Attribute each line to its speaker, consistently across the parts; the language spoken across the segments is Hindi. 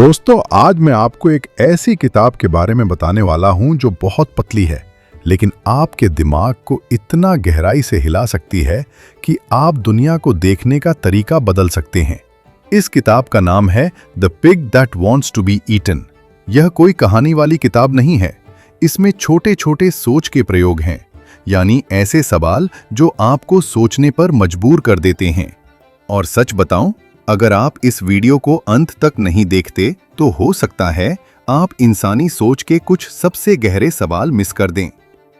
Speaker 1: दोस्तों, आज मैं आपको एक ऐसी किताब के बारे में बताने वाला हूं जो बहुत पतली है, लेकिन आपके दिमाग को इतना गहराई से हिला सकती है कि आप दुनिया को देखने का तरीका बदल सकते हैं। इस किताब का नाम है the pig that wants to be eaten. यह कोई कहानी वाली किताब नहीं है। इसमें छोटे छोटे सोच के प्रयोग हैं, यानी ऐसे सवाल जो आपको सोचने पर मजबूर कर देते हैं। और सच बताऊं, अगर आप इस वीडियो को अंत तक नहीं देखते तो हो सकता है आप इंसानी सोच के कुछ सबसे गहरे सवाल मिस कर दें,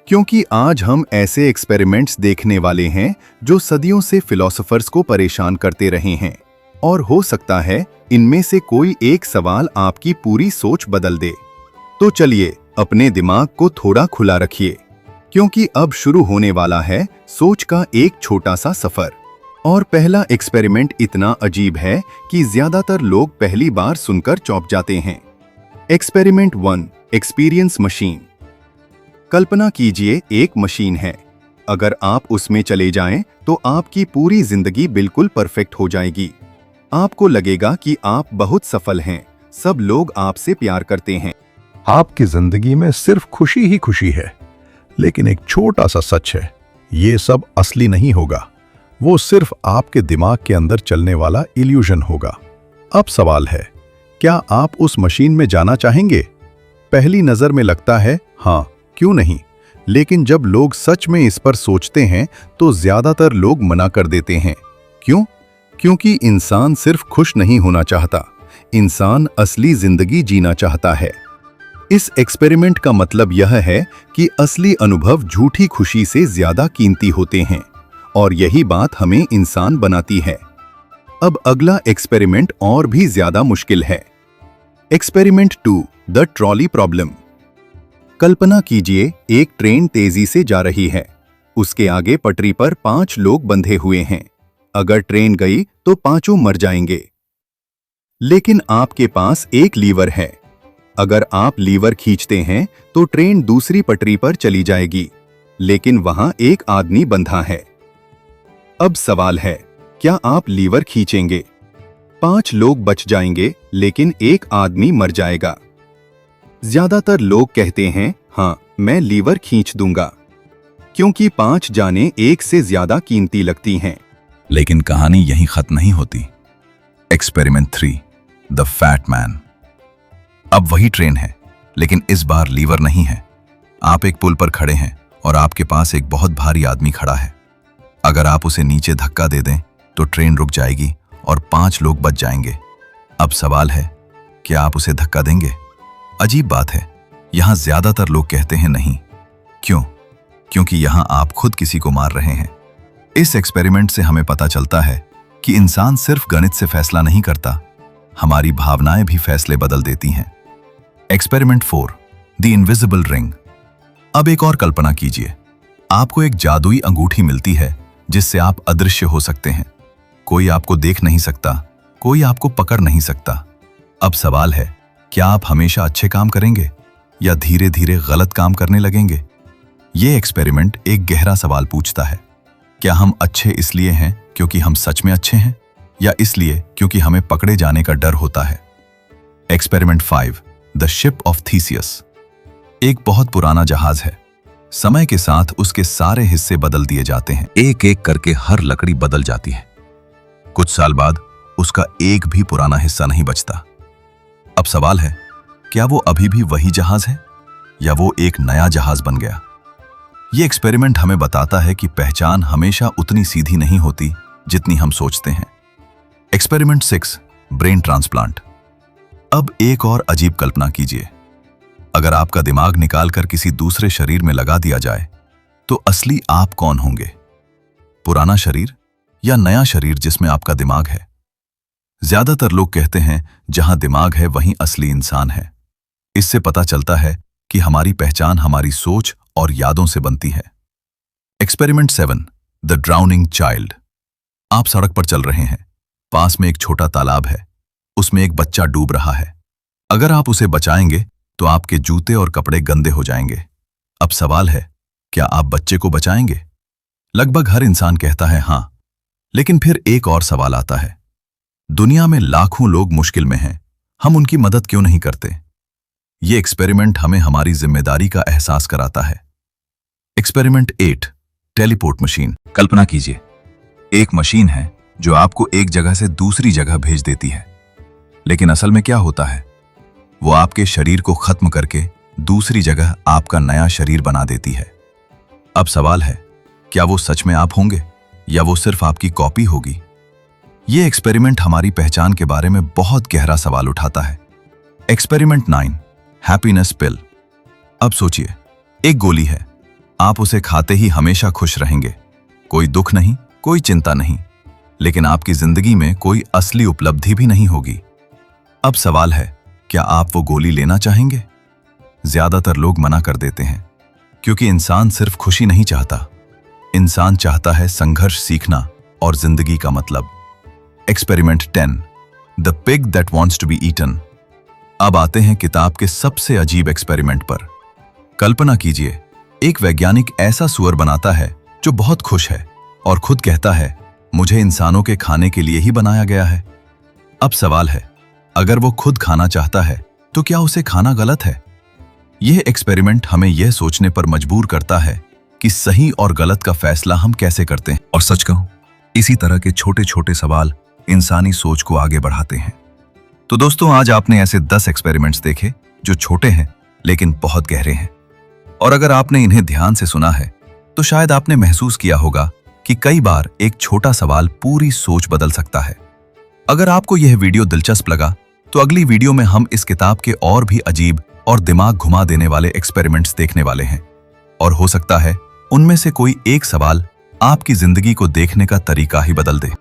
Speaker 1: क्योंकि आज हम ऐसे एक्सपेरिमेंट्स देखने वाले हैं जो सदियों से फिलोसोफर्स को परेशान करते रहे हैं। और हो सकता है इनमें से कोई एक सवाल आपकी पूरी सोच बदल दे। तो चलिए अपने दिमाग को थोड़ा खुला रखिए, क्योंकि अब शुरू होने वाला है सोच का एक छोटा सा सफर। और पहला एक्सपेरिमेंट इतना अजीब है कि ज्यादातर लोग पहली बार सुनकर चौंक जाते हैं। Experiment 1, experience machine. कल्पना कीजिए एक मशीन है। अगर आप उसमें चले जाएं तो आपकी पूरी जिंदगी बिल्कुल परफेक्ट हो जाएगी। आपको लगेगा कि आप बहुत सफल हैं, सब लोग आपसे प्यार करते हैं।
Speaker 2: आपकी जिंदगी में सिर्फ खुशी ही खुशी है। लेकिन एक छोटा सा सच है, ये सब असली नहीं होगा। वो सिर्फ आपके दिमाग के अंदर चलने वाला इल्यूजन होगा। अब सवाल है, क्या आप उस मशीन में जाना चाहेंगे? पहली नजर में लगता है हाँ, क्यों नहीं। लेकिन जब लोग सच में इस पर सोचते हैं तो ज्यादातर लोग मना कर देते हैं। क्यों? क्योंकि इंसान सिर्फ खुश नहीं होना चाहता, इंसान असली जिंदगी जीना चाहता है। इस एक्सपेरिमेंट का मतलब यह है कि असली अनुभव झूठी खुशी से ज्यादा कीमती होते हैं, और यही बात हमें इंसान बनाती है। अब अगला एक्सपेरिमेंट और भी ज्यादा मुश्किल है। Experiment 2, the trolley problem. कल्पना कीजिए एक ट्रेन तेजी से जा रही है। उसके आगे पटरी पर 5 लोग बंधे हुए हैं। अगर ट्रेन गई तो पांचों मर जाएंगे। लेकिन आपके पास एक लीवर है। अगर आप लीवर खींचते हैं तो ट्रेन दूसरी पटरी पर चली जाएगी, लेकिन वहां एक आदमी बंधा है। अब सवाल है, क्या आप लीवर खींचेंगे? 5 लोग बच जाएंगे, लेकिन एक आदमी मर जाएगा। ज्यादातर लोग कहते हैं हाँ, मैं लीवर खींच दूंगा, क्योंकि 5 जानें एक से ज्यादा कीमती लगती हैं।
Speaker 3: लेकिन कहानी यहीं खत्म नहीं होती। Experiment 3, the fat man. अब वही ट्रेन है, लेकिन इस बार लीवर नहीं है। आप एक पुल पर खड़े हैं और आपके पास एक बहुत भारी आदमी खड़ा है। अगर आप उसे नीचे धक्का दे दें तो ट्रेन रुक जाएगी और 5 लोग बच जाएंगे। अब सवाल है, क्या आप उसे धक्का देंगे? अजीब बात है, यहां ज्यादातर लोग कहते हैं नहीं। क्यों? क्योंकि यहां आप खुद किसी को मार रहे हैं। इस एक्सपेरिमेंट से हमें पता चलता है कि इंसान सिर्फ गणित से फैसला नहीं करता, हमारी भावनाएं भी फैसले बदल देती हैं। Experiment 4, the invisible ring. अब एक और कल्पना कीजिए, आपको एक जादुई अंगूठी मिलती है जिससे आप अदृश्य हो सकते हैं। कोई आपको देख नहीं सकता, कोई आपको पकड़ नहीं सकता। अब सवाल है, क्या आप हमेशा अच्छे काम करेंगे या धीरे धीरे गलत काम करने लगेंगे? ये एक्सपेरिमेंट एक गहरा सवाल पूछता है। क्या हम अच्छे इसलिए हैं क्योंकि हम सच में अच्छे हैं, या इसलिए क्योंकि हमें पकड़े जाने का डर होता है? Experiment 5, the ship of Theseus. एक बहुत पुराना जहाज है। समय के साथ उसके सारे हिस्से बदल दिए जाते हैं, एक एक करके हर लकड़ी बदल जाती है। कुछ साल बाद उसका एक भी पुराना हिस्सा नहीं बचता। अब सवाल है, क्या वो अभी भी वही जहाज है या वो एक नया जहाज बन गया? ये एक्सपेरिमेंट हमें बताता है कि पहचान हमेशा उतनी सीधी नहीं होती जितनी हम सोचते हैं। Experiment 6, brain transplant. अब एक और अजीब कल्पना कीजिए। अगर आपका दिमाग निकालकर किसी दूसरे शरीर में लगा दिया जाए तो असली आप कौन होंगे? पुराना शरीर या नया शरीर जिसमें आपका दिमाग है? ज्यादातर लोग कहते हैं जहां दिमाग है वहीं असली इंसान है। इससे पता चलता है कि हमारी पहचान हमारी सोच और यादों से बनती है। Experiment 7, the drowning child. आप सड़क पर चल रहे हैं। पास में एक छोटा तालाब है, उसमें एक बच्चा डूब रहा है। अगर आप उसे बचाएंगे तो आपके जूते और कपड़े गंदे हो जाएंगे। अब सवाल है, क्या आप बच्चे को बचाएंगे? लगभग हर इंसान कहता है हाँ, लेकिन फिर एक और सवाल आता है। दुनिया में लाखों लोग मुश्किल में हैं, हम उनकी मदद क्यों नहीं करते? ये एक्सपेरिमेंट हमें हमारी जिम्मेदारी का एहसास कराता है। Experiment 8, teleport machine. कल्पना कीजिए, एक मशीन है जो आपको एक जगह से दूसरी जगह भेज देती है। लेकिन असल में क्या होता है? वो आपके शरीर को खत्म करके दूसरी जगह आपका नया शरीर बना देती है। अब सवाल है, क्या वो सच में आप होंगे या वो सिर्फ आपकी कॉपी होगी? ये एक्सपेरिमेंट हमारी पहचान के बारे में बहुत गहरा सवाल उठाता है। एक्सपेरिमेंट 9, हैप्पीनेस पिल। अब सोचिए, एक गोली है, आप उसे खाते ही हमेशा खुश रहेंगे, कोई दुख नहीं, कोई चिंता नहीं, लेकिन आपकी जिंदगी में कोई असली उपलब्धि भी नहीं होगी। अब सवाल है, क्या आप वो गोली लेना चाहेंगे? ज्यादातर लोग मना कर देते हैं, क्योंकि इंसान सिर्फ खुशी नहीं चाहता, इंसान चाहता है संघर्ष सीखना और जिंदगी का मतलब। Experiment 10, the pig that wants to be eaten. अब आते हैं किताब के सबसे अजीब एक्सपेरिमेंट पर। कल्पना कीजिए, एक वैज्ञानिक ऐसा सुअर बनाता है जो बहुत खुश है और खुद कहता है, मुझे इंसानों के खाने के लिए ही बनाया गया है। अब सवाल है, अगर वो खुद खाना चाहता है तो क्या उसे खाना गलत है? यह एक्सपेरिमेंट हमें यह सोचने पर मजबूर करता है कि सही और गलत का फैसला हम कैसे करते हैं। और सच कहूं, इसी तरह के छोटे छोटे सवाल इंसानी सोच को आगे बढ़ाते हैं। तो दोस्तों, आज आपने ऐसे 10 एक्सपेरिमेंट्स देखे जो छोटे हैं लेकिन बहुत गहरे हैं। और अगर आपने इन्हें ध्यान से सुना है तो शायद आपने महसूस किया होगा कि कई बार एक छोटा सवाल पूरी सोच बदल सकता है। अगर आपको यह वीडियो दिलचस्प लगा तो अगली वीडियो में हम इस किताब के और भी अजीब और दिमाग घुमा देने वाले एक्सपेरिमेंट्स देखने वाले हैं। और हो सकता है उनमें से कोई एक सवाल आपकी जिंदगी को देखने का तरीका ही बदल दे।